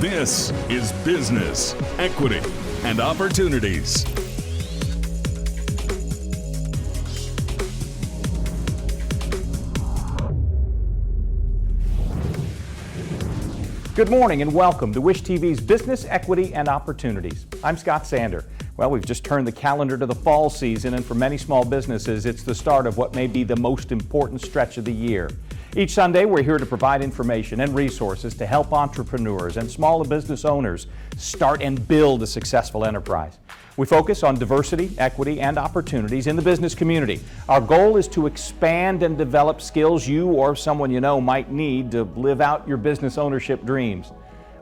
This is Business, Equity, and Opportunities. Good morning and welcome to Wish TV's Business, Equity, and Opportunities. I'm Scott Sander. Well, we've just turned the calendar to the fall season, and for many small businesses, it's the start of what may be the most important stretch of the year. Each Sunday, we're here to provide information and resources to help entrepreneurs and small business owners start and build a successful enterprise. We focus on diversity, equity, and opportunities in the business community. Our goal is to expand and develop skills you or someone you know might need to live out your business ownership dreams.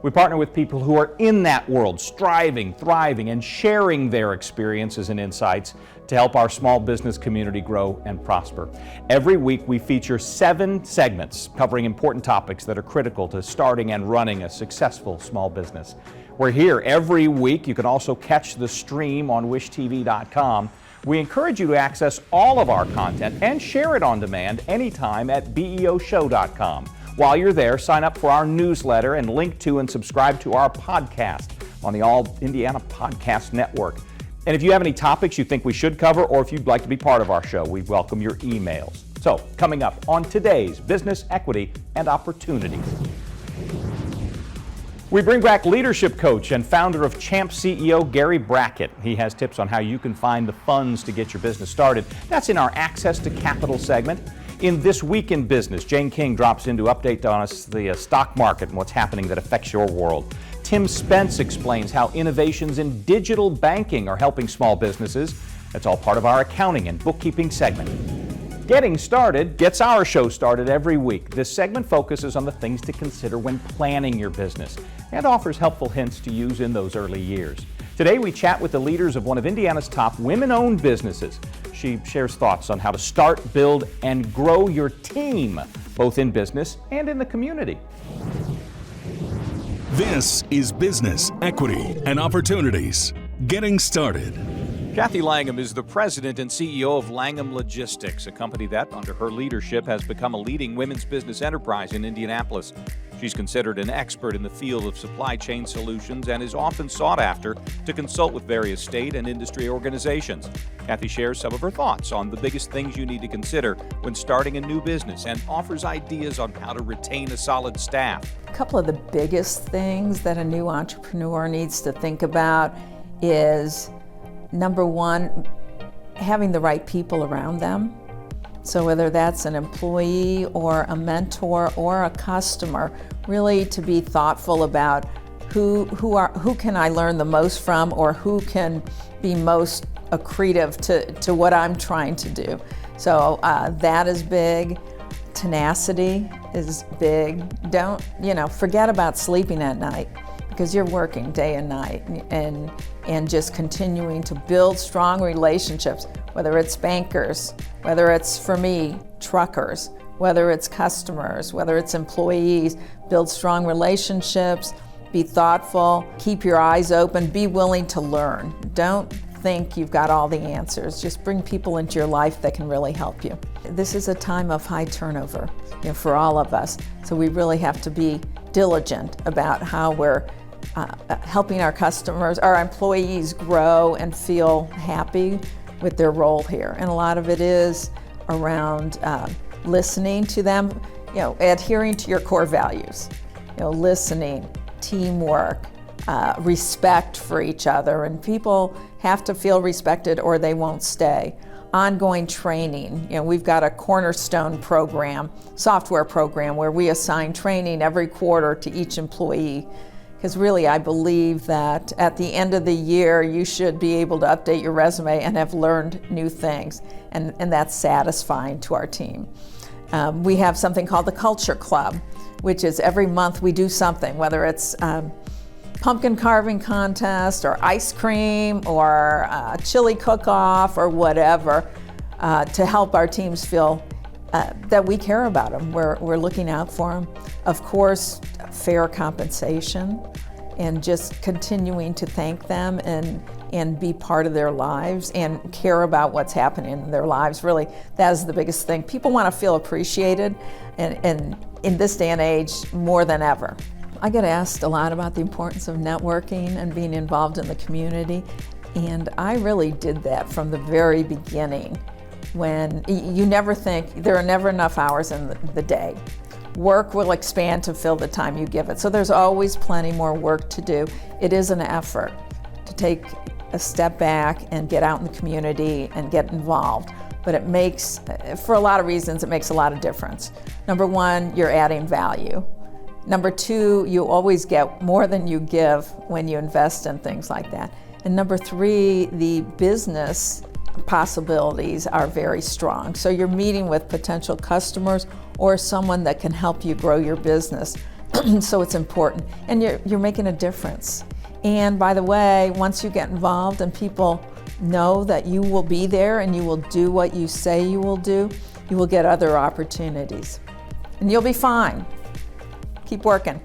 We partner with people who are in that world, striving, thriving, and sharing their experiences and insights to help our small business community grow and prosper. Every week we feature 7 segments covering important topics that are critical to starting and running a successful small business. We're here every week. You can also catch the stream on wishtv.com. We encourage you to access all of our content and share it on demand anytime at BE&O.show.com. While you're there, sign up for our newsletter and link to and subscribe to our podcast on the All Indiana Podcast Network. And if you have any topics you think we should cover, or if you'd like to be part of our show, we welcome your emails. So, coming up on today's Business, Equity, and Opportunities. We bring back leadership coach and founder of Champ CEO Gary Brackett. He has tips on how you can find the funds to get your business started. That's in our Access to Capital segment. In This Week in Business, Jane King drops in to update on us the stock market and what's happening that affects your world. Tim Spence explains how innovations in digital banking are helping small businesses. That's all part of our accounting and bookkeeping segment. Getting Started gets our show started every week. This segment focuses on the things to consider when planning your business and offers helpful hints to use in those early years. Today we chat with the leaders of one of Indiana's top women-owned businesses. She shares thoughts on how to start, build, and grow your team, both in business and in the community. This is Business, Equity, and Opportunities. Getting Started. Kathy Langham is the president and CEO of Langham Logistics, a company that, under her leadership, has become a leading women's business enterprise in Indianapolis. She's considered an expert in the field of supply chain solutions and is often sought after to consult with various state and industry organizations. Kathy shares some of her thoughts on the biggest things you need to consider when starting a new business and offers ideas on how to retain a solid staff. A couple of the biggest things that a new entrepreneur needs to think about is, number one, having the right people around them. So whether that's an employee or a mentor or a customer, really to be thoughtful about who can I learn the most from, or who can be most accretive to what I'm trying to do. So that is big. Tenacity is big. Don't, forget about sleeping at night, because you're working day and night, and just continuing to build strong relationships, whether it's bankers, whether it's, for me, truckers, whether it's customers, whether it's employees. Build strong relationships, be thoughtful, keep your eyes open, be willing to learn. Don't think you've got all the answers. Just bring people into your life that can really help you. This is a time of high turnover, for all of us. So we really have to be diligent about how we're helping our customers, our employees grow and feel happy with their role here. And a lot of it is around listening to them, adhering to your core values, listening, teamwork, respect for each other, and people have to feel respected or they won't stay. Ongoing training. We've got a cornerstone program, software program, where we assign training every quarter to each employee. Because really, I believe that at the end of the year, you should be able to update your resume and have learned new things. And that's satisfying to our team. We have something called the Culture Club, which is every month we do something, whether it's pumpkin carving contest or ice cream or chili cook-off or whatever, to help our teams feel that we care about them. We're looking out for them. Of course, fair compensation, and just continuing to thank them and be part of their lives and care about what's happening in their lives. Really, that is the biggest thing. People want to feel appreciated, and in this day and age, more than ever. I get asked a lot about the importance of networking and being involved in the community, and I really did that from the very beginning. When you never think, there are never enough hours in the day. Work will expand to fill the time you give it, so there's always plenty more work to do. It is an effort to take a step back and get out in the community and get involved. But it makes, for a lot of reasons, it makes a lot of difference. Number one, you're adding value. Number two, you always get more than you give when you invest in things like that. And number three, the business possibilities are very strong. So you're meeting with potential customers or someone that can help you grow your business. So it's important. And you're making a difference. And by the way, once you get involved and people know that you will be there and you will do what you say you will do, you will get other opportunities. And you'll be fine. Keep working.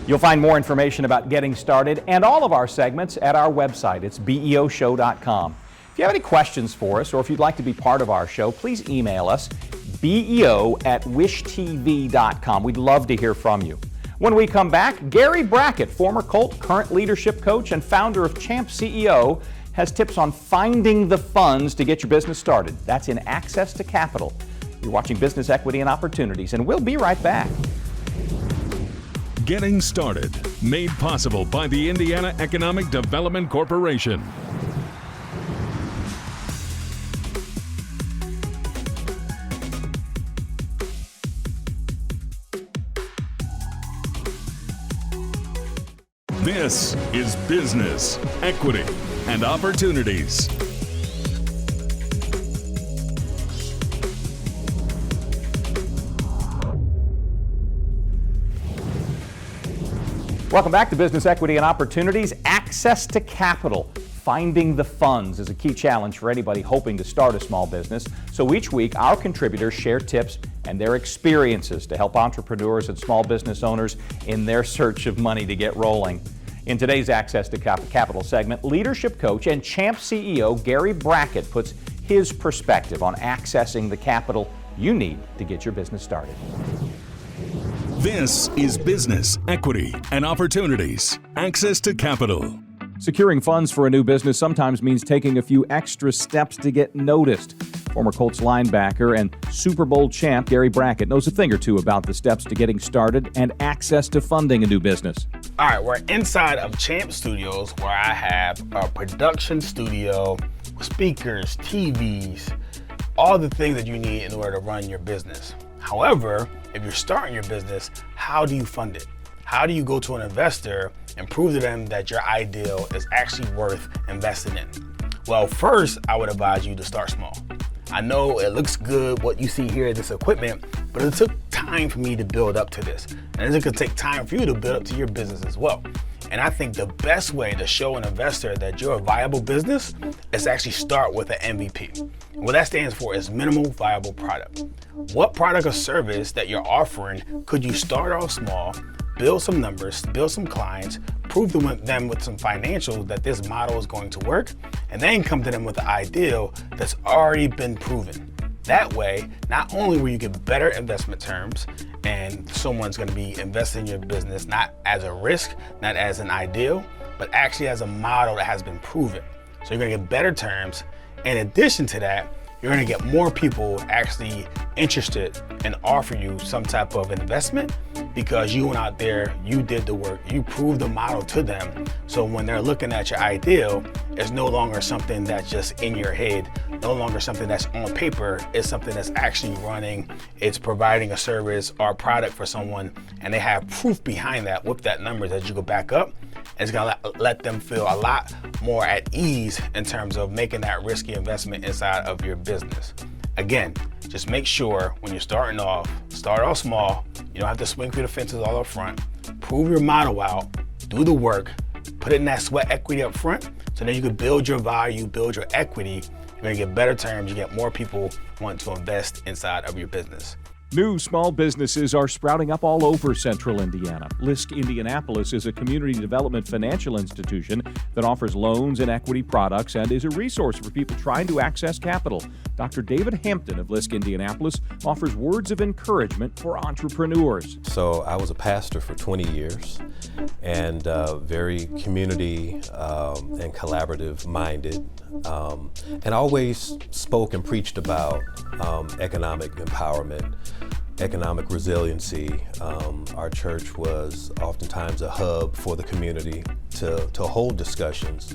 You'll find more information about getting started and all of our segments at our website. It's beoshow.com. If you have any questions for us or if you'd like to be part of our show, please email us, beo@wishtv.com. We'd love to hear from you. When we come back, Gary Brackett, former Colt, current leadership coach, and founder of Champ CEO, has tips on finding the funds to get your business started. That's in Access to Capital. You're watching Business Equity and Opportunities, and we'll be right back. Getting Started, made possible by the Indiana Economic Development Corporation. This is Business, Equity, and Opportunities. Welcome back to Business Equity and Opportunities. Access to capital. Finding the funds is a key challenge for anybody hoping to start a small business. So each week, our contributors share tips and their experiences to help entrepreneurs and small business owners in their search of money to get rolling. In today's Access to Capital segment, leadership coach and Champ CEO Gary Brackett puts his perspective on accessing the capital you need to get your business started. This is Business, Equity, and Opportunities. Access to Capital. Securing funds for a new business sometimes means taking a few extra steps to get noticed. Former Colts linebacker and Super Bowl champ Gary Brackett knows a thing or two about the steps to getting started and access to funding a new business. All right, we're inside of Champ Studios, where I have a production studio, speakers, TVs, all the things that you need in order to run your business. However, if you're starting your business, how do you fund it? How do you go to an investor and prove to them that your ideal is actually worth investing in? Well, first, I would advise you to start small. I know it looks good, what you see here, this equipment, but it took time for me to build up to this. And it's gonna take time for you to build up to your business as well. And I think the best way to show an investor that you're a viable business is to actually start with an MVP. And what that stands for is minimal viable product. What product or service that you're offering could you start off small, build some numbers, build some clients, prove to them with some financials that this model is going to work, and then come to them with an ideal that's already been proven. That way, not only will you get better investment terms, and someone's going to be investing in your business not as a risk, not as an ideal, but actually as a model that has been proven. So you're going to get better terms. In addition to that, you're going to get more people actually interested and offer you some type of investment because you went out there, you did the work, you proved the model to them. So when they're looking at your ideal, it's no longer something that's just in your head, no longer something that's on paper, it's something that's actually running, it's providing a service or a product for someone, and they have proof behind that with that number that you go back up. It's gonna let them feel a lot more at ease in terms of making that risky investment inside of your business. Again, just make sure when you're starting off, start off small. You don't have to swing through the fences all up front. Prove your model out, do the work, put it in that sweat equity up front, so then you can build your value, build your equity. You're gonna get better terms, you get more people want to invest inside of your business. New small businesses are sprouting up all over central Indiana. LISC Indianapolis is a community development financial institution that offers loans and equity products and is a resource for people trying to access capital. Dr. David Hampton of LISC Indianapolis offers words of encouragement for entrepreneurs. So I was a pastor for 20 years and very community and collaborative minded, and always spoke and preached about economic empowerment, economic resiliency. Our church was oftentimes a hub for the community to hold discussions.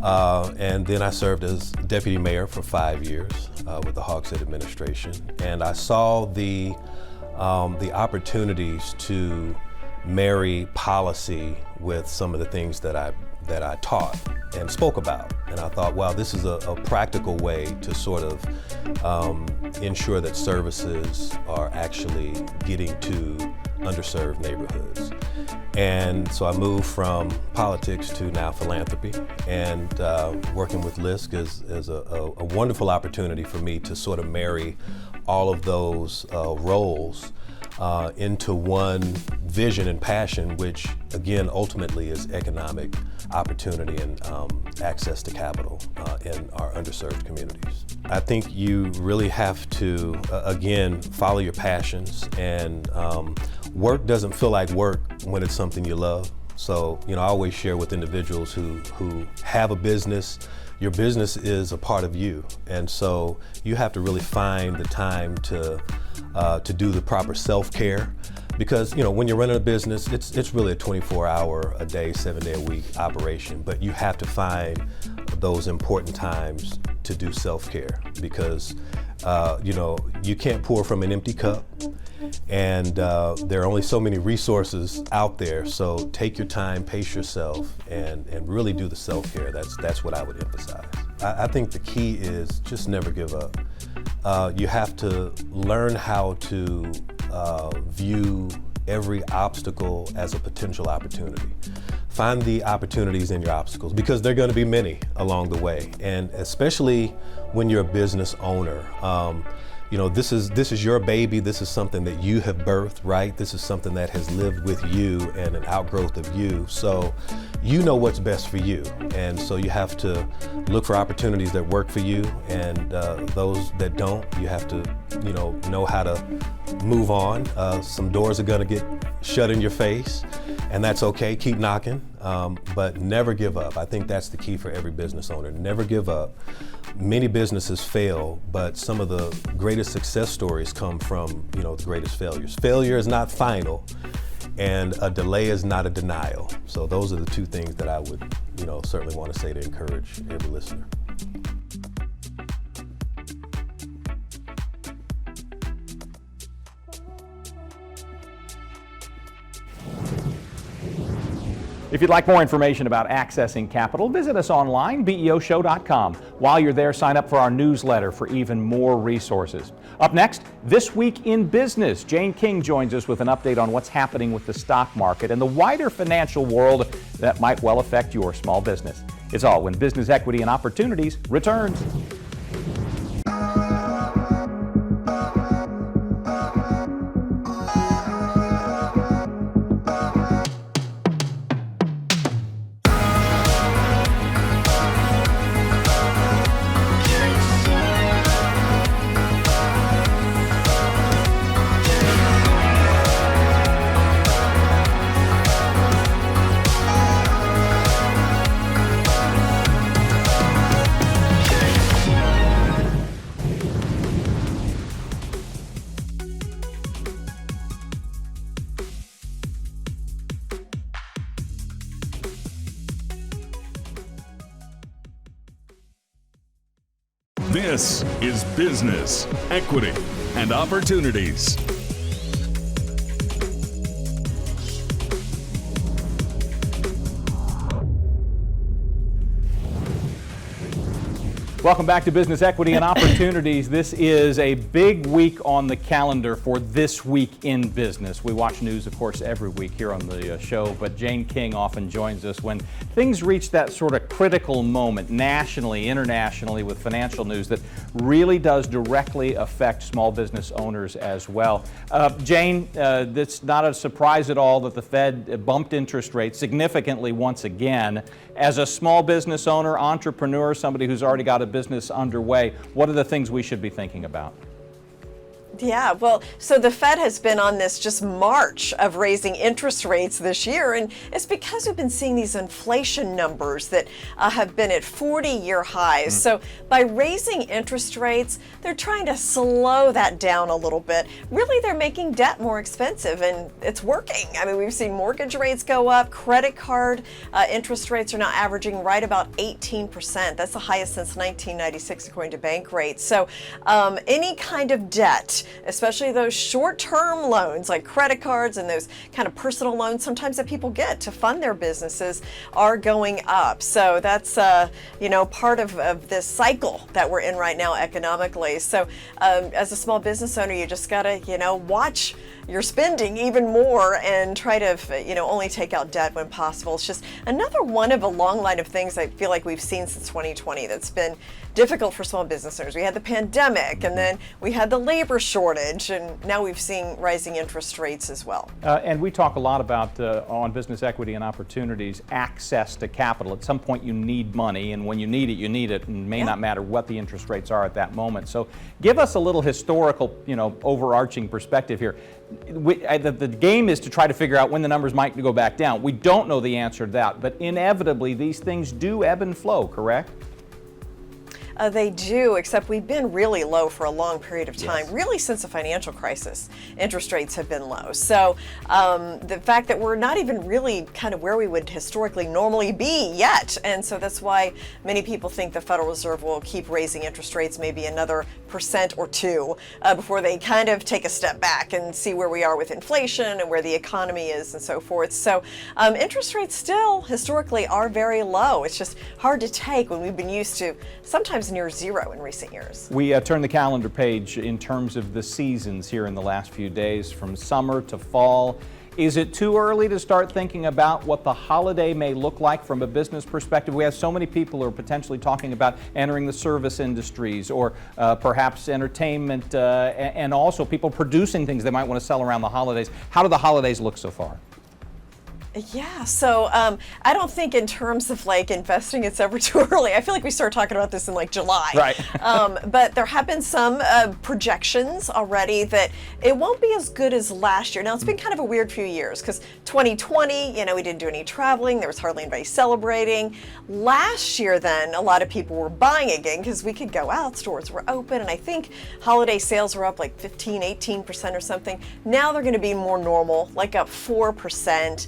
And then I served as deputy mayor for 5 years with the Hogshead administration, and I saw the opportunities to marry policy with some of the things that I taught and spoke about. And I thought, wow, this is a practical way to sort of ensure that services are actually getting to underserved neighborhoods. And so I moved from politics to now philanthropy, and working with LISC is a wonderful opportunity for me to sort of marry all of those roles into one vision and passion, which again ultimately is economic opportunity and access to capital in our underserved communities. I think you really have to again follow your passions, and work doesn't feel like work when it's something you love. So, I always share with individuals who have a business, your business is a part of you. And so you have to really find the time to do the proper self-care, because, when you're running a business, it's really a 24-hour-a-day, 7-day-a-week operation, but you have to find those important times to do self-care, because, you can't pour from an empty cup. And there are only so many resources out there, so take your time, pace yourself, and really do the self-care. That's what I would emphasize. I think the key is just never give up. You have to learn how to view every obstacle as a potential opportunity. Find the opportunities in your obstacles, because there are going to be many along the way, and especially when you're a business owner. This is your baby. This is something that you have birthed, right? This is something that has lived with you and an outgrowth of you. So you know what's best for you. And so you have to look for opportunities that work for you, and those that don't, you have to, know how to move on. Some doors are gonna get shut in your face, and that's okay. Keep knocking, but never give up. I think that's the key for every business owner. Never give up. Many businesses fail, but some of the greatest success stories come from, the greatest failures. Failure is not final, and a delay is not a denial. So those are the two things that I would, certainly want to say to encourage every listener. If you'd like more information about accessing capital, visit us online, beoshow.com. While you're there, sign up for our newsletter for even more resources. Up next, This Week in Business. Jane King joins us with an update on what's happening with the stock market and the wider financial world that might well affect your small business. It's all when Business Equity and Opportunities returns. This is Business, Equity, and Opportunities. Welcome back to Business Equity and Opportunities. This is a big week on the calendar for This Week in Business. We watch news, of course, every week here on the show, but Jane King often joins us when things reach that sort of critical moment nationally, internationally, with financial news that really does directly affect small business owners as well. Jane, it's not a surprise at all that the Fed bumped interest rates significantly once again. As a small business owner, entrepreneur, somebody who's already got a business underway, what are the things we should be thinking about? Yeah, well, so the Fed has been on this just march of raising interest rates this year, and it's because we've been seeing these inflation numbers that have been at 40-year highs. So by raising interest rates, they're trying to slow that down a little bit. Really, they're making debt more expensive, and it's working. I mean, we've seen mortgage rates go up, credit card interest rates are now averaging right about 18%. That's the highest since 1996, according to bank rates. So any kind of debt, especially those short-term loans like credit cards and those kind of personal loans sometimes that people get to fund their businesses, are going up. So that's part of this cycle that we're in right now economically. So as a small business owner, you just gotta watch your spending even more and try to only take out debt when possible. It's just another one of a long line of things I feel like we've seen since 2020 that's been difficult for small business owners. We had the pandemic, and then we had the labor shortage, and now we've seen rising interest rates as well. And we talk a lot about, on Business Equity and Opportunities, access to capital. At some point you need money, and when you need it, and may not matter what the interest rates are at that moment. So give us a little historical, overarching perspective here. The game is to try to figure out when the numbers might go back down. We don't know the answer to that, but inevitably these things do ebb and flow, correct? They do, except we've been really low for a long period of time. Yes. Really since the financial crisis, interest rates have been low. So the fact that we're not even really kind of where we would historically normally be yet. And so that's why many people think the Federal Reserve will keep raising interest rates maybe another % or two before they kind of take a step back and see where we are with inflation and where the economy is and so forth. So interest rates still historically are very low. It's just hard to take when we've been used to sometimes near zero in recent years. We turn the calendar page in terms of the seasons here in the last few days, from summer to fall. Is it too early to start thinking about what the holiday may look like from a business perspective? We have so many people who are potentially talking about entering the service industries, or perhaps entertainment, and also people producing things they might want to sell around the holidays. How do the holidays look so far? Yeah, so I don't think in terms of like investing it's ever too early. I feel like we started talking about this in like July. Right. But there have been some projections already that it won't be as good as last year. Now, it's been kind of a weird few years because 2020, we didn't do any traveling. There was hardly anybody celebrating. Last year, then, a lot of people were buying again because we could go out, stores were open, and I think holiday sales were up like 15, 18% or something. Now they're going to be more normal, like up 4%.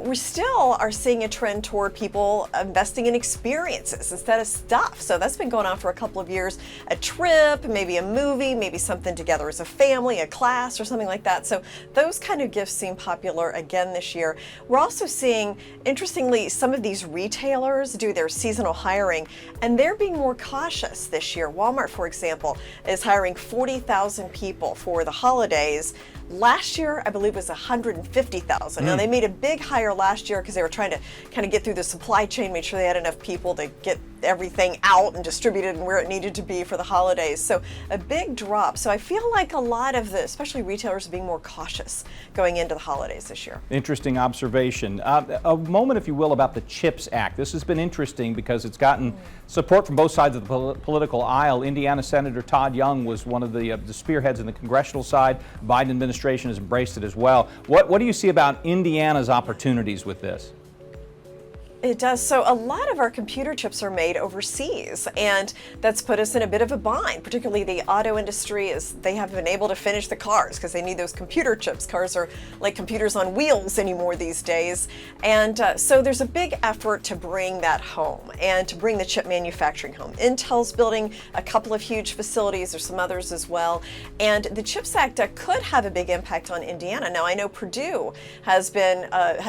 We still are seeing a trend toward people investing in experiences instead of stuff. So that's been going on for a couple of years. A trip, maybe a movie, maybe something together as a family, a class or something like that. So those kind of gifts seem popular again this year. We're also seeing, interestingly, some of these retailers do their seasonal hiring, and they're being more cautious this year. Walmart, for example, is hiring 40,000 people for the holidays. Last year, I believe, was 150,000. Now, they made a big hire last year because they were trying to kind of get through the supply chain, make sure they had enough people to get everything out and distributed and where it needed to be for the holidays. So a big drop. So I feel like a lot of the, especially retailers, are being more cautious going into the holidays this year. Interesting observation. A moment, if you will, about the CHIPS Act. This has been interesting because it's gotten support from both sides of the political aisle. Indiana Senator Todd Young was one of the spearheads in the congressional side. Biden administration has embraced it as well. What do you see about Indiana's opportunities with this? It does. So a lot of our computer chips are made overseas, and that's put us in a bit of a bind, particularly the auto industry, as they haven't been able to finish the cars because they need those computer chips. Cars are like computers on wheels anymore these days. And so there's a big effort to bring that home and to bring the chip manufacturing home. Intel's building a couple of huge facilities. There's some others as well. And the CHIPS Act could have a big impact on Indiana. Now, I know Purdue has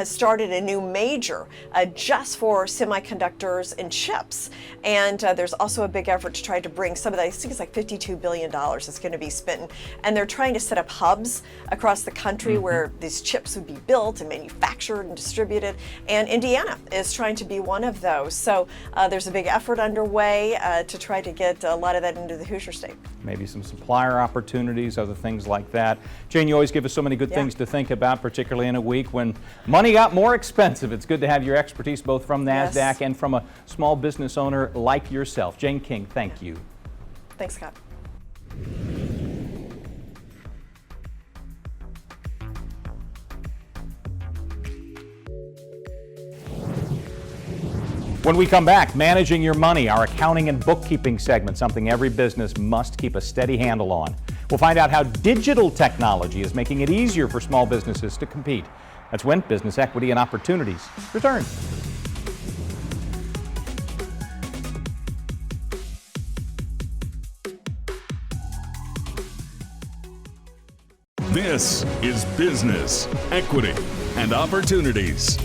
started a new major just U.S. for semiconductors and chips. And there's also a big effort to try to bring some of that, I think it's like $52 billion that's going to be spent. And they're trying to set up hubs across the country where these chips would be built and manufactured and distributed. And Indiana is trying to be one of those. So there's a big effort underway to try to get a lot of that into the Hoosier state. Maybe some supplier opportunities, other things like that. Jane, you always give us so many good things to think about, particularly in a week when money got more expensive. It's good to have your expertise both from NASDAQ and from a small business owner like yourself. Jane King, thank you. Thanks, Scott. When we come back, managing your money, our accounting and bookkeeping segment, something every business must keep a steady handle on. We'll find out how digital technology is making it easier for small businesses to compete. That's when Business Equity and Opportunities return. This is Business, Equity, and Opportunities.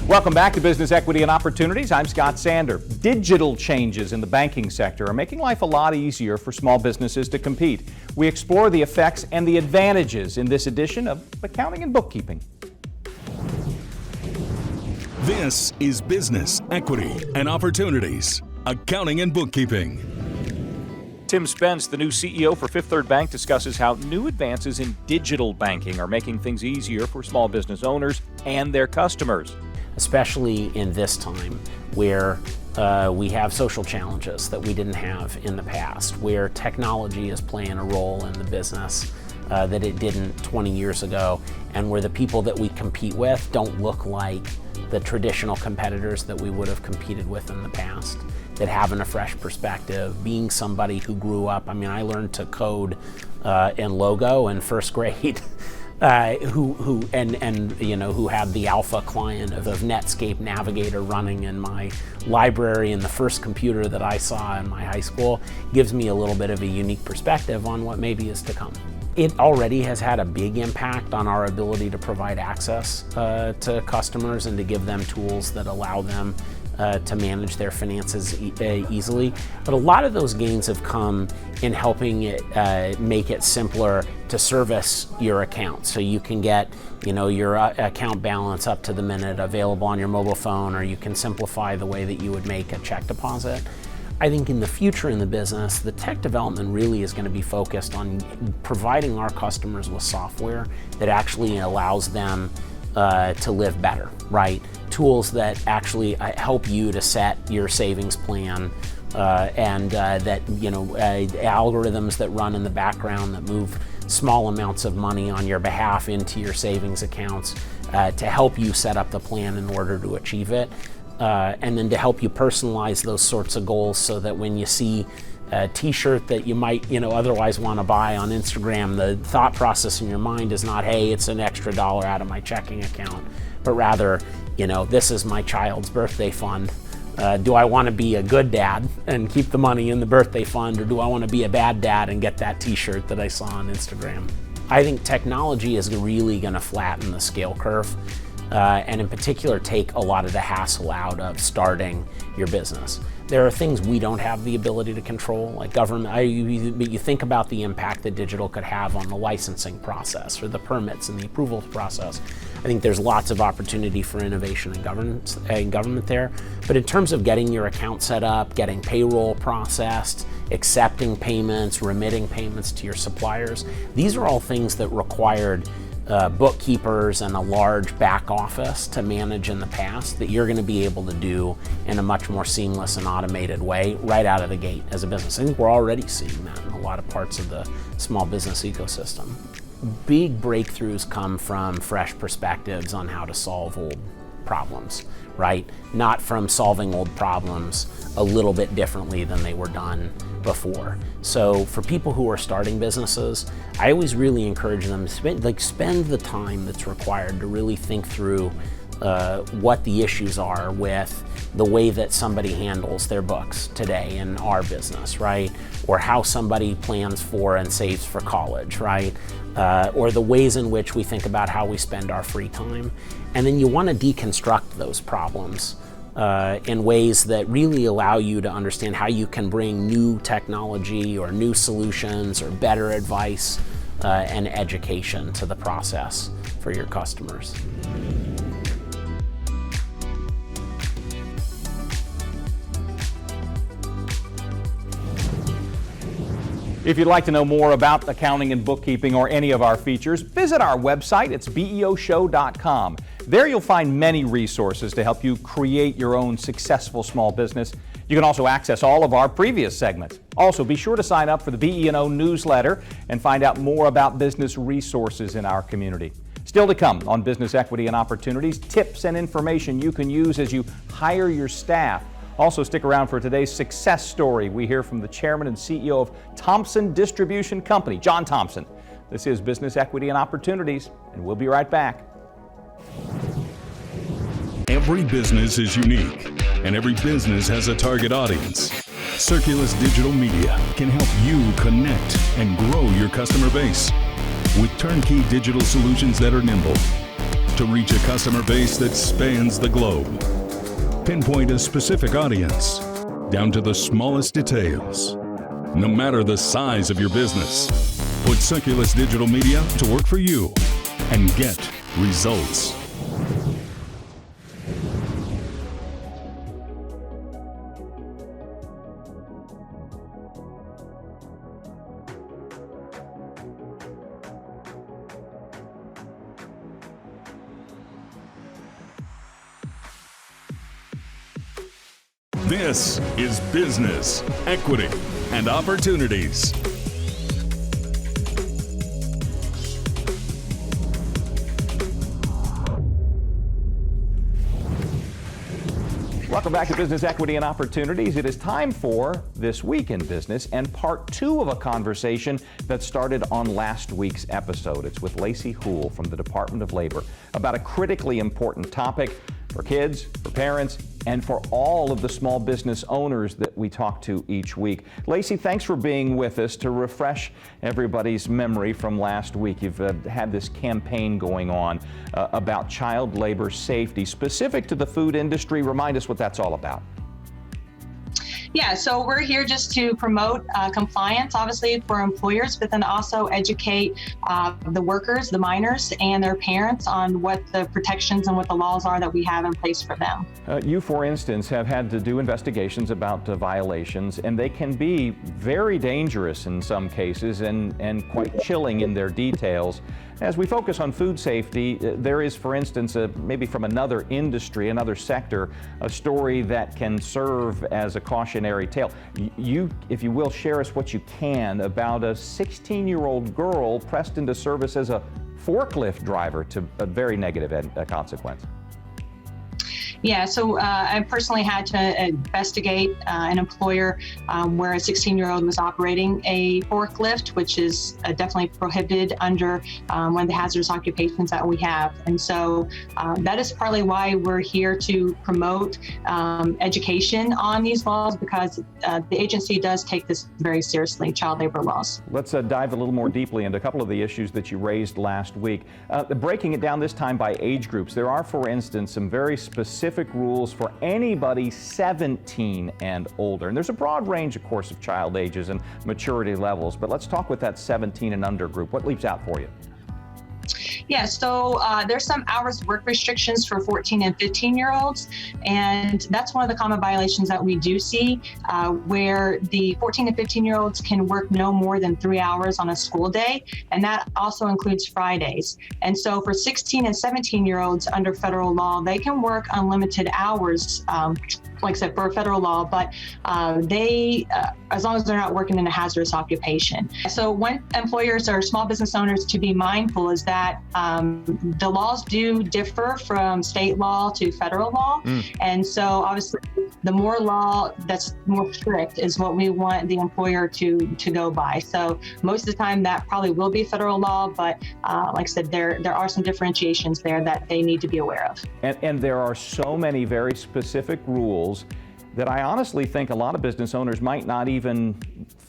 Welcome back to Business Equity and Opportunities. I'm Scott Sander. Digital changes in the banking sector are making life a lot easier for small businesses to compete. We explore the effects and the advantages in this edition of Accounting and Bookkeeping. This is Business, Equity, and Opportunities. Accounting and Bookkeeping. Tim Spence, the new CEO for Fifth Third Bank, discusses how new advances in digital banking are making things easier for small business owners and their customers. Especially in this time where we have social challenges that we didn't have in the past, where technology is playing a role in the business that it didn't 20 years ago, and where the people that we compete with don't look like the traditional competitors that we would have competed with in the past, that having a fresh perspective, being somebody who grew up. I mean, I learned to code in Logo in first grade. Who had the alpha client of Netscape Navigator running in my library, and the first computer that I saw in my high school gives me a little bit of a unique perspective on what maybe is to come. It already has had a big impact on our ability to provide access to customers and to give them tools that allow them to manage their finances easily. But a lot of those gains have come in helping it make it simpler to service your account. So you can get your account balance up to the minute available on your mobile phone, or you can simplify the way that you would make a check deposit. I think in the future in the business, the tech development really is going to be focused on providing our customers with software that actually allows them to live better, right? Tools that actually help you to set your savings plan, and that algorithms that run in the background that move small amounts of money on your behalf into your savings accounts to help you set up the plan in order to achieve it, and then to help you personalize those sorts of goals, so that when you see a t-shirt that you might otherwise want to buy on Instagram, the thought process in your mind is not, hey, it's an extra $1 out of my checking account, but rather, this is my child's birthday fund. Do I want to be a good dad and keep the money in the birthday fund, or do I want to be a bad dad and get that t-shirt that I saw on Instagram? I think technology is really going to flatten the scale curve, and in particular take a lot of the hassle out of starting your business. There are things we don't have the ability to control, like government. You think about the impact that digital could have on the licensing process or the permits and the approval process. I think there's lots of opportunity for innovation in government there. But in terms of getting your account set up, getting payroll processed, accepting payments, remitting payments to your suppliers, these are all things that required bookkeepers and a large back office to manage in the past, that you're going to be able to do in a much more seamless and automated way right out of the gate as a business. I think we're already seeing that in a lot of parts of the small business ecosystem. Big breakthroughs come from fresh perspectives on how to solve old problems, right? Not from solving old problems a little bit differently than they were done before. So for people who are starting businesses, I always really encourage them to spend the time that's required to really think through what the issues are with the way that somebody handles their books today in our business, right? Or how somebody plans for and saves for college, right? Or the ways in which we think about how we spend our free time. And then you want to deconstruct those problems in ways that really allow you to understand how you can bring new technology or new solutions or better advice and education to the process for your customers. If you'd like to know more about accounting and bookkeeping or any of our features, visit our website. It's beoshow.com. There you'll find many resources to help you create your own successful small business. You can also access all of our previous segments. Also, be sure to sign up for the BE&O newsletter and find out more about business resources in our community. Still to come on Business Equity and Opportunities, tips and information you can use as you hire your staff. Also, stick around for today's success story. We hear from the chairman and CEO of Thompson Distribution Company, John Thompson. This is Business Equity and Opportunities, and we'll be right back. Every business is unique, and every business has a target audience. Circulus Digital Media can help you connect and grow your customer base with turnkey digital solutions that are nimble to reach a customer base that spans the globe. Pinpoint a specific audience down to the smallest details. No matter the size of your business, put Circulus Digital Media to work for you and get results. This is Business, Equity, and Opportunities. Welcome back to Business Equity and Opportunities. It is time for This Week in Business and part 2 of a conversation that started on last week's episode. It's with Lacey Houle from the Department of Labor about a critically important topic for kids, for parents, and for all of the small business owners that we talk to each week. Lacey, thanks for being with us to refresh everybody's memory from last week. You've had this campaign going on about child labor safety, specific to the food industry. Remind us what that's all about. Yeah, so we're here just to promote compliance, obviously, for employers, but then also educate the workers, the minors, and their parents on what the protections and what the laws are that we have in place for them. You, for instance, have had to do investigations about violations, and they can be very dangerous in some cases and quite chilling in their details. As we focus on food safety, there is, for instance, maybe from another industry, another sector, a story that can serve as a cautionary tale. You, if you will, share us what you can about a 16-year-old girl pressed into service as a forklift driver to a very negative consequence. Yeah, so I personally had to investigate an employer where a 16-year-old was operating a forklift, which is definitely prohibited under one of the hazardous occupations that we have. And so that is partly why we're here to promote education on these laws, because the agency does take this very seriously, child labor laws. Let's dive a little more deeply into a couple of the issues that you raised last week. Breaking it down this time by age groups, there are, for instance, some very specific rules for anybody 17 and older. And there's a broad range, of course, of child ages and maturity levels, but let's talk with that 17 and under group. What leaps out for you? Yeah, so there's some hours work restrictions for 14 and 15-year-olds, and that's one of the common violations that we do see, where the 14 and 15-year-olds can work no more than 3 hours on a school day, and that also includes Fridays. And so for 16 and 17-year-olds under federal law, they can work unlimited hours like I said, for federal law, but they, as long as they're not working in a hazardous occupation. So what employers or small business owners to be mindful is that the laws do differ from state law to federal law. And so obviously the more law that's more strict is what we want the employer to go by. So most of the time that probably will be federal law, but like I said, there are some differentiations there that they need to be aware of. And there are so many very specific rules that I honestly think a lot of business owners might not even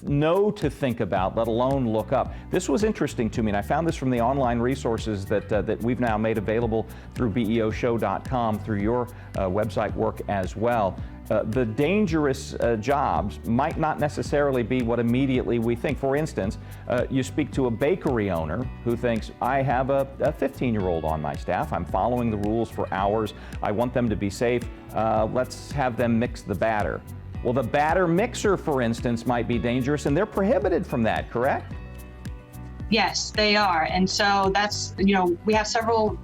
know to think about, let alone look up. This was interesting to me, and I found this from the online resources that we've now made available through beoshow.com, through your website work as well. The dangerous jobs might not necessarily be what immediately we think. For instance, you speak to a bakery owner who thinks, I have a 15-year-old on my staff. I'm following the rules for hours. I want them to be safe. Let's have them mix the batter. Well, the batter mixer, for instance, might be dangerous, and they're prohibited from that, correct? Yes, they are. And so that's, we have several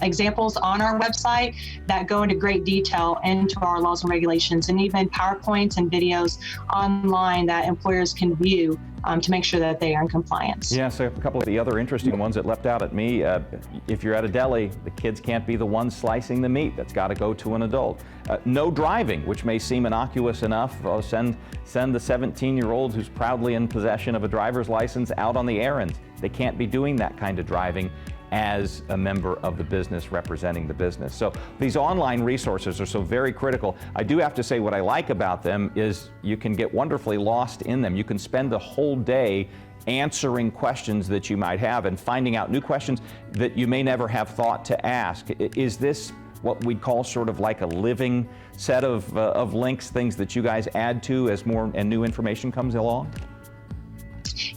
examples on our website that go into great detail into our laws and regulations, and even PowerPoints and videos online that employers can view to make sure that they are in compliance. Yeah, so a couple of the other interesting ones that leapt out at me, if you're at a deli, the kids can't be the ones slicing the meat. That's got to go to an adult. No driving, which may seem innocuous enough. Send the 17-year-old who's proudly in possession of a driver's license out on the errand. They can't be doing that kind of driving as a member of the business representing the business. So these online resources are so very critical. I do have to say what I like about them is you can get wonderfully lost in them. You can spend the whole day answering questions that you might have and finding out new questions that you may never have thought to ask. Is this what we'd call sort of like a living set of links, things that you guys add to as more and new information comes along?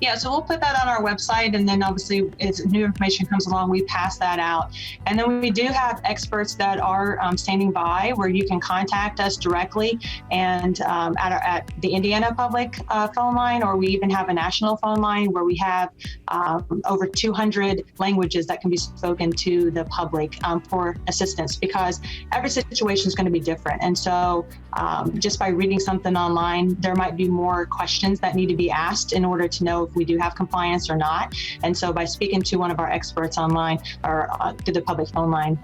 Yeah, so we'll put that on our website, and then obviously as new information comes along, we pass that out. And then we do have experts that are standing by where you can contact us directly, and at the Indiana public phone line, or we even have a national phone line where we have over 200 languages that can be spoken to the public for assistance, because every situation is going to be different. And so just by reading something online, there might be more questions that need to be asked in order to know if we do have compliance or not. And so by speaking to one of our experts online or through the public phone line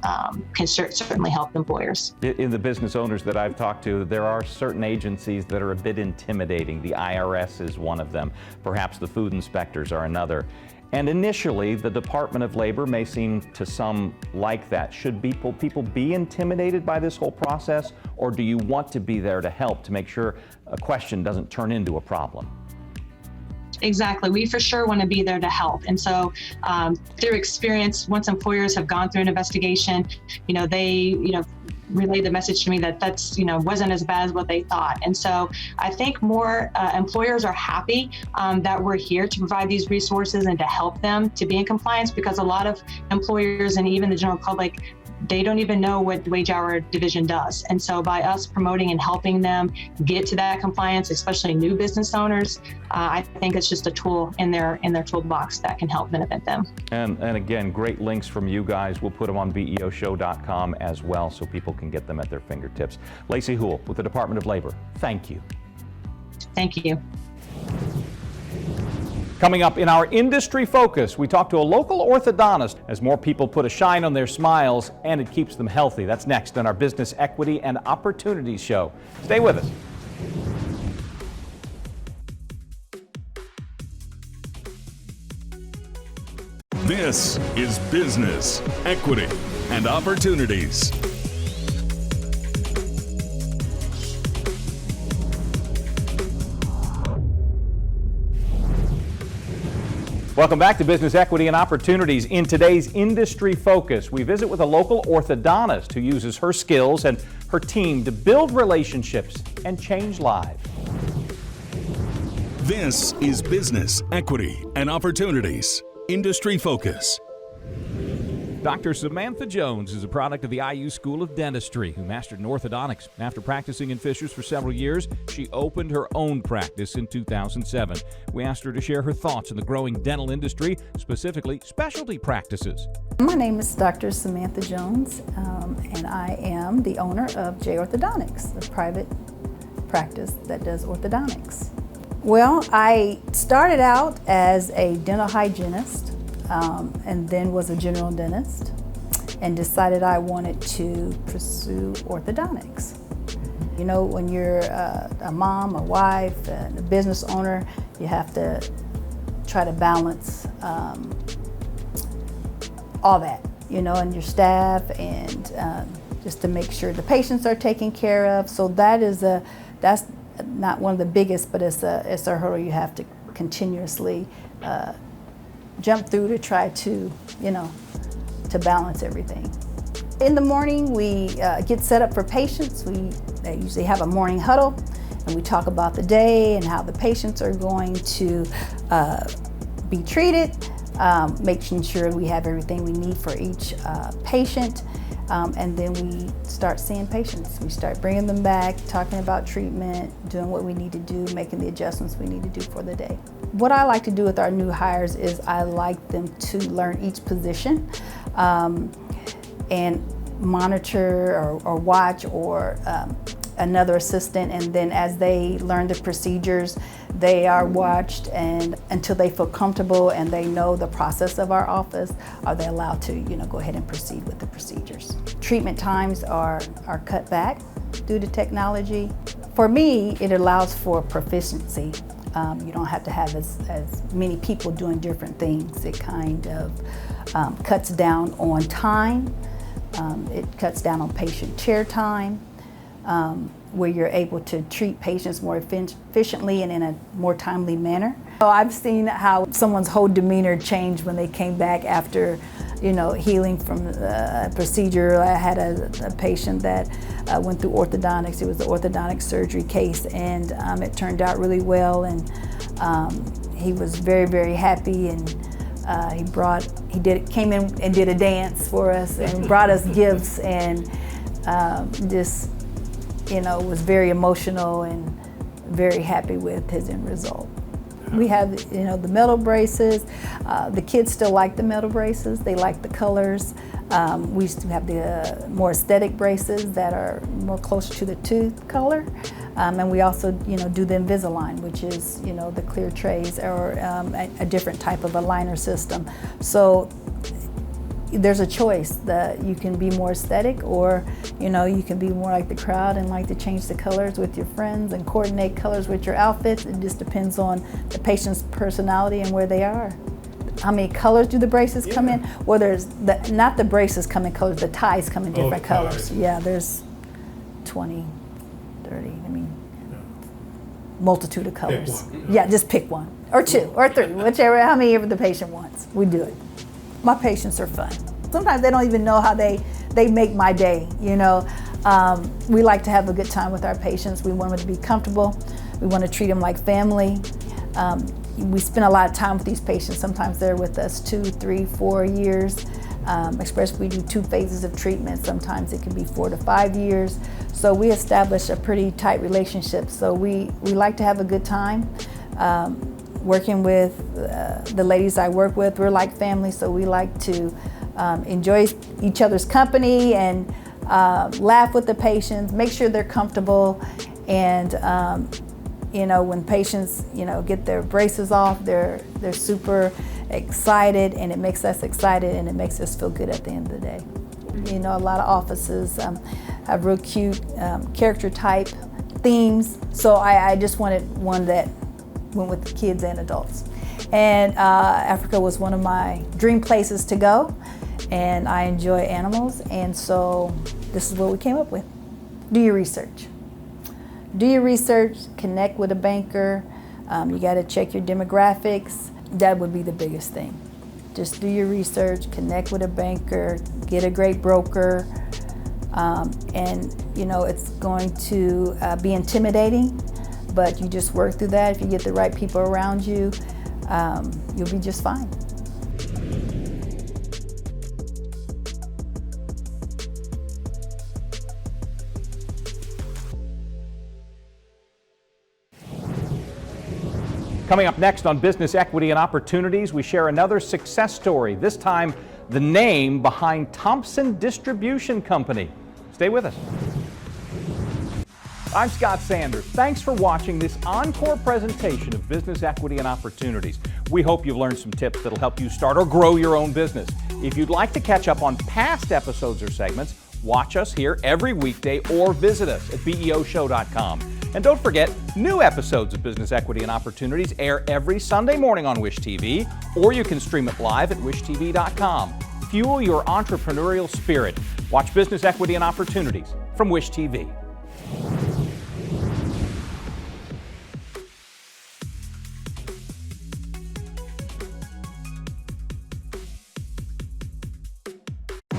can certainly help employers. In the business owners that I've talked to, there are certain agencies that are a bit intimidating. The IRS is one of them. Perhaps the food inspectors are another. And initially, the Department of Labor may seem to some like that. Should people be intimidated by this whole process, or do you want to be there to help to make sure a question doesn't turn into a problem? Exactly. We for sure want to be there to help. And so through experience, once employers have gone through an investigation, they, relay the message to me that that's, wasn't as bad as what they thought. And so I think more employers are happy that we're here to provide these resources and to help them to be in compliance, because a lot of employers and even the general public, they don't even know what the wage hour division does. And so by us promoting and helping them get to that compliance, especially new business owners, I think it's just a tool in their toolbox that can help benefit them. And again, great links from you guys. We'll put them on beoshow.com as well so people can get them at their fingertips. Lacey Houle with the Department of Labor, thank you. Thank you. Coming up in our industry focus, we talk to a local orthodontist as more people put a shine on their smiles and it keeps them healthy. That's next on our Business Equity and Opportunities show. Stay with us. This is Business, Equity, and Opportunities. Welcome back to Business Equity and Opportunities. In today's industry focus, we visit with a local orthodontist who uses her skills and her team to build relationships and change lives. This is Business, Equity, and Opportunities. Industry focus. Dr. Samantha Jones is a product of the IU School of Dentistry who mastered in orthodontics. After practicing in Fishers for several years, she opened her own practice in 2007. We asked her to share her thoughts on the growing dental industry, specifically specialty practices. My name is Dr. Samantha Jones, and I am the owner of J Orthodontics, a private practice that does orthodontics. Well, I started out as a dental hygienist and then was a general dentist and decided I wanted to pursue orthodontics. You know, when you're a mom, a wife, and a business owner, you have to try to balance all that, you know, and your staff, and just to make sure the patients are taken care of. So that's not one of the biggest, but it's a hurdle you have to continuously jump through to try to, you know, to balance everything. In the morning, we get set up for patients. They usually have a morning huddle, and we talk about the day and how the patients are going to be treated, making sure we have everything we need for each patient, and then we start seeing patients. We start bringing them back, talking about treatment, doing what we need to do, making the adjustments we need to do for the day. What I like to do with our new hires is I like them to learn each position and monitor or watch or another assistant, and then as they learn the procedures, they are watched, and until they feel comfortable and they know the process of our office, are they allowed to, you know, go ahead and proceed with the procedures. Treatment times are cut back due to technology. For me, it allows for proficiency. You don't have to have as many people doing different things. It kind of cuts down on time. It cuts down on patient chair time, where you're able to treat patients more efficiently and in a more timely manner. So I've seen how someone's whole demeanor changed when they came back after, you know, healing from a procedure. I had a patient that went through orthodontics. It was an orthodontic surgery case, and it turned out really well, and he was very, very happy, and came in and did a dance for us and brought us gifts, and just, you know, was very emotional and very happy with his end result. We have, you know, the metal braces. The kids still like the metal braces. They like the colors. We used to have the more aesthetic braces that are more closer to the tooth color. And we also, you know, do the Invisalign, which is, you know, the clear trays, or a different type of aligner system. So there's a choice that you can be more aesthetic, or, you know, you can be more like the crowd and like to change the colors with your friends and coordinate colors with your outfits. It just depends on the patient's personality and where they are. How many colors do the braces come in? Well, there's not the braces come in colors, the ties come in different colors. Yeah, there's 20, 30, I mean, multitude of colors. Yeah, just pick one, or two, or three, whichever, how many ever the patient wants. We do it. My patients are fun. Sometimes they don't even know how they make my day, you know. We like to have a good time with our patients. We want them to be comfortable. We want to treat them like family. We spend a lot of time with these patients. Sometimes they're with us 2, 3, 4 years. Especially we do 2 phases of treatment. Sometimes it can be 4 to 5 years. So we establish a pretty tight relationship. So we like to have a good time. Working with the ladies I work with, we're like family, so we like to enjoy each other's company and laugh with the patients, make sure they're comfortable, and you know, when patients, you know, get their braces off, they're super excited, and it makes us excited, and it makes us feel good at the end of the day. You know, a lot of offices have real cute character type themes, so I just wanted one that went with the kids and adults. And Africa was one of my dream places to go, and I enjoy animals, and so this is what we came up with. Do your research. Do your research, connect with a banker. You gotta check your demographics. That would be the biggest thing. Just do your research, connect with a banker, get a great broker, and you know, it's going to be intimidating, but you just work through that. If you get the right people around you, you'll be just fine. Coming up next on Business Equity and Opportunities, we share another success story, this time the name behind Thompson Distribution Company. Stay with us. I'm Scott Sanders. Thanks for watching this encore presentation of Business Equity and Opportunities. We hope you've learned some tips that'll help you start or grow your own business. If you'd like to catch up on past episodes or segments, watch us here every weekday or visit us at BEOshow.com. And don't forget, new episodes of Business Equity and Opportunities air every Sunday morning on Wish TV, or you can stream it live at wishtv.com. Fuel your entrepreneurial spirit. Watch Business Equity and Opportunities from Wish TV.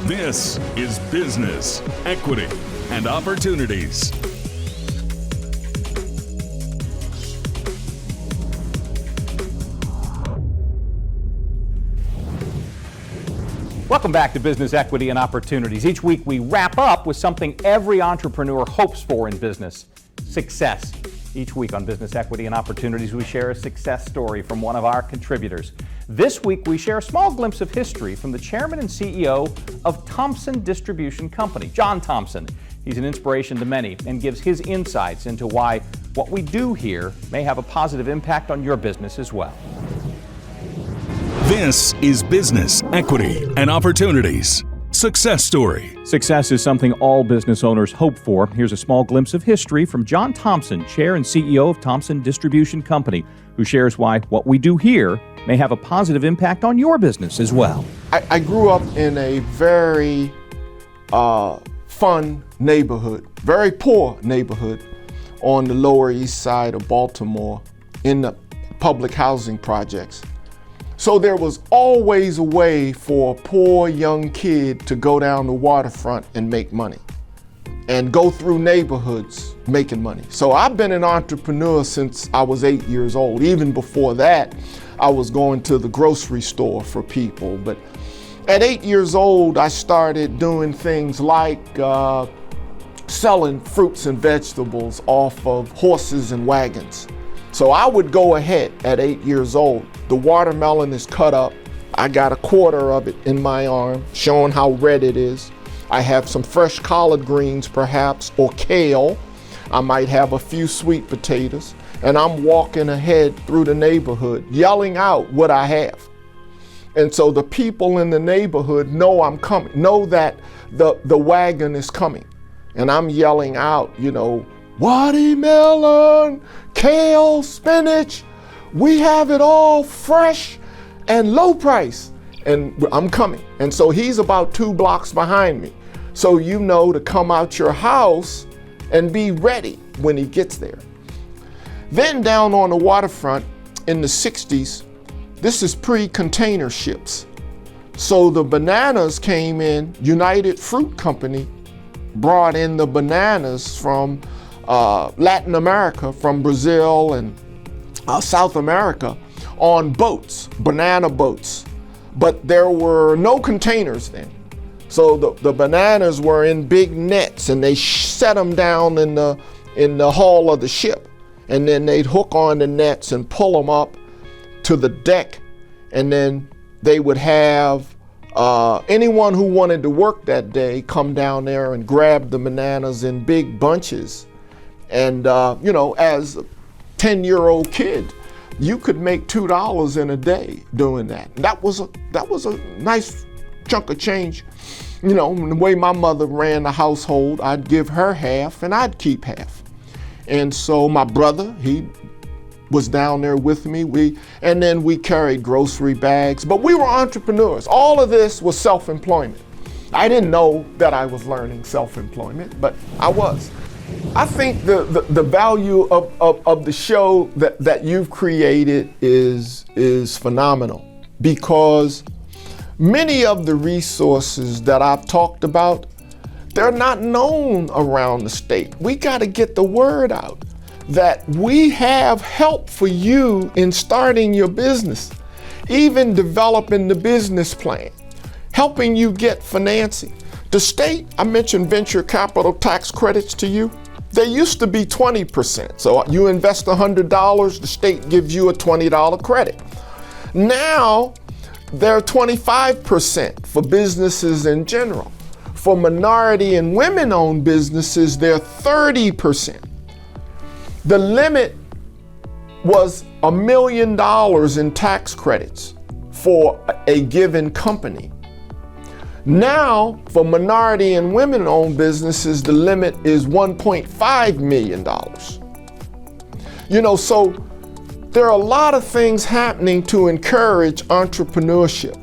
This is Business, Equity, and Opportunities. Welcome back to Business Equity and Opportunities. Each week we wrap up with something every entrepreneur hopes for in business: success. Each week on Business Equity and Opportunities we share a success story from one of our contributors. This week we share a small glimpse of history from the chairman and CEO of Thompson Distribution Company, John Thompson. He's an inspiration to many and gives his insights into why what we do here may have a positive impact on your business as well. This is Business, Equity, and Opportunities. Success Story. Success is something all business owners hope for. Here's a small glimpse of history from John Thompson, Chair and CEO of Thompson Distribution Company, who shares why what we do here may have a positive impact on your business as well. I grew up in a very fun neighborhood, very poor neighborhood on the Lower East Side of Baltimore in the public housing projects. So there was always a way for a poor young kid to go down the waterfront and make money and go through neighborhoods making money. So I've been an entrepreneur since I was 8 years old. Even before that, I was going to the grocery store for people. But at 8 years old, I started doing things like selling fruits and vegetables off of horses and wagons. So I would go ahead at 8 years old. The watermelon is cut up. I got a quarter of it in my arm, showing how red it is. I have some fresh collard greens perhaps, or kale. I might have a few sweet potatoes. And I'm walking ahead through the neighborhood, yelling out what I have. And so the people in the neighborhood know I'm coming, know that the wagon is coming. And I'm yelling out, you know, watermelon, kale, spinach, we have it all fresh and low price. And I'm coming. And so he's about 2 blocks behind me. So you know to come out your house and be ready when he gets there. Then down on the waterfront in the 60s, this is pre-container ships. So the bananas came in, United Fruit Company brought in the bananas from Latin America, from Brazil and South America on boats, banana boats. But there were no containers then. So the bananas were in big nets and they set them down in the hull of the ship. And then they'd hook on the nets and pull them up to the deck. And then they would have anyone who wanted to work that day come down there and grab the bananas in big bunches. And you know, as a 10-year-old kid, you could make $2 in a day doing that. That was a nice chunk of change. You know, the way my mother ran the household, I'd give her half and I'd keep half. And so my brother, he was down there with me. And then we carried grocery bags, but we were entrepreneurs. All of this was self-employment. I didn't know that I was learning self-employment, but I was. I think the value of the show that you've created is phenomenal, because many of the resources that I've talked about, they're not known around the state. We got to get the word out that we have help for you in starting your business, even developing the business plan, helping you get financing. The state, I mentioned venture capital tax credits to you. They used to be 20%. So you invest $100, the state gives you a $20 credit. Now, they're 25% for businesses in general. For minority and women-owned businesses, they're 30%. The limit was $1 million in tax credits for a given company. Now, for minority and women-owned businesses, the limit is $1.5 million. So there are a lot of things happening to encourage entrepreneurship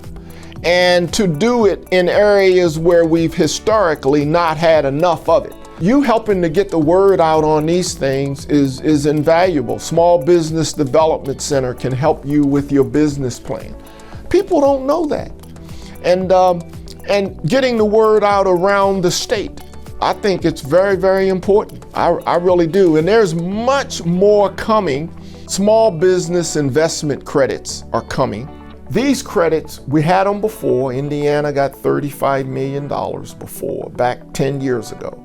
and to do it in areas where we've historically not had enough of it. You helping to get the word out on these things is invaluable. Small Business Development Center can help you with your business plan. People don't know that. And getting the word out around the state, I think it's very, very important. I really do. And there's much more coming. Small business investment credits are coming. These credits, we had them before. Indiana got $35 million before, back 10 years ago.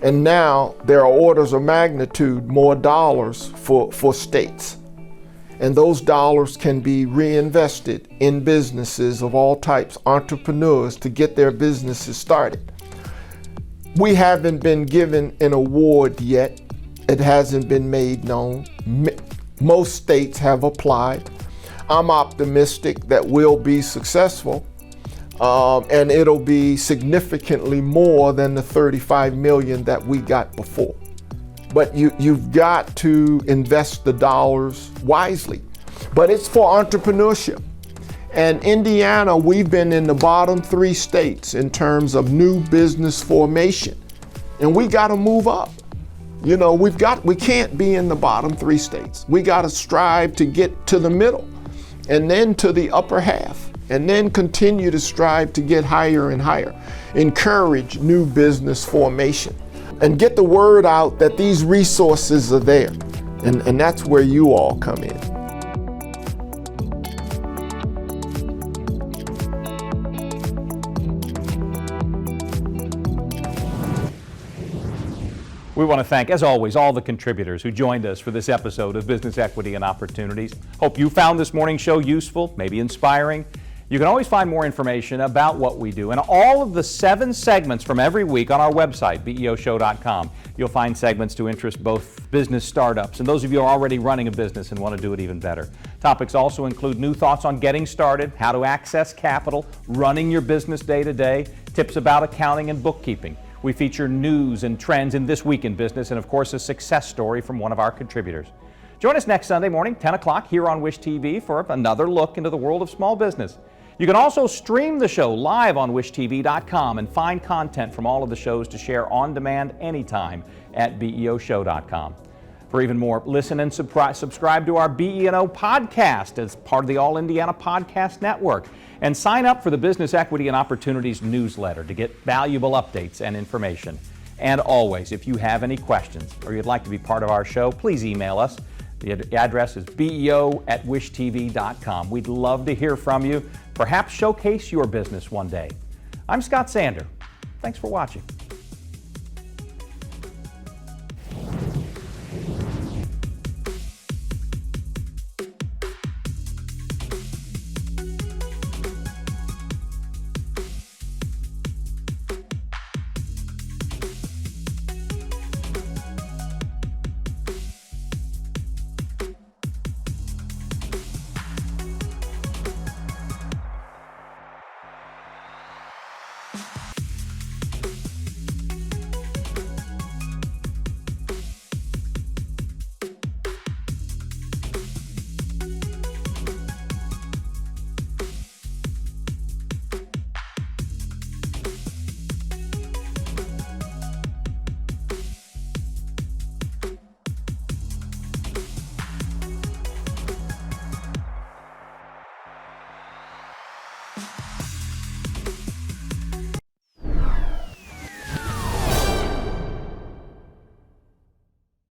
And now there are orders of magnitude more dollars for states. And those dollars can be reinvested in businesses of all types, entrepreneurs, to get their businesses started. We haven't been given an award yet. It hasn't been made known. Most states have applied. I'm optimistic that we'll be successful, and it'll be significantly more than the $35 million that we got before. But you've got to invest the dollars wisely. But it's for entrepreneurship. And Indiana, we've been in the bottom 3 states in terms of new business formation. And we got to move up. We can't be in the bottom 3 states. We got to strive to get to the middle and then to the upper half, and then continue to strive to get higher and higher. Encourage new business formation. And get the word out that these resources are there. And that's where you all come in. We want to thank, as always, all the contributors who joined us for this episode of Business Equity and Opportunities. Hope you found this morning's show useful, maybe inspiring. You can always find more information about what we do and all of the 7 segments from every week on our website, beoshow.com. You'll find segments to interest both business startups and those of you who are already running a business and want to do it even better. Topics also include new thoughts on getting started, how to access capital, running your business day to day, tips about accounting and bookkeeping. We feature news and trends in This Week in Business and, of course, a success story from one of our contributors. Join us next Sunday morning, 10 o'clock, here on Wish TV for another look into the world of small business. You can also stream the show live on wishtv.com and find content from all of the shows to share on demand anytime at beoshow.com. For even more, listen and subscribe to our BE&O podcast as part of the All Indiana Podcast Network. And sign up for the Business Equity and Opportunities newsletter to get valuable updates and information. And always, if you have any questions or you'd like to be part of our show, please email us. The address is beo@wishtv.com. We'd love to hear from you. Perhaps showcase your business one day. I'm Scott Sander. Thanks for watching.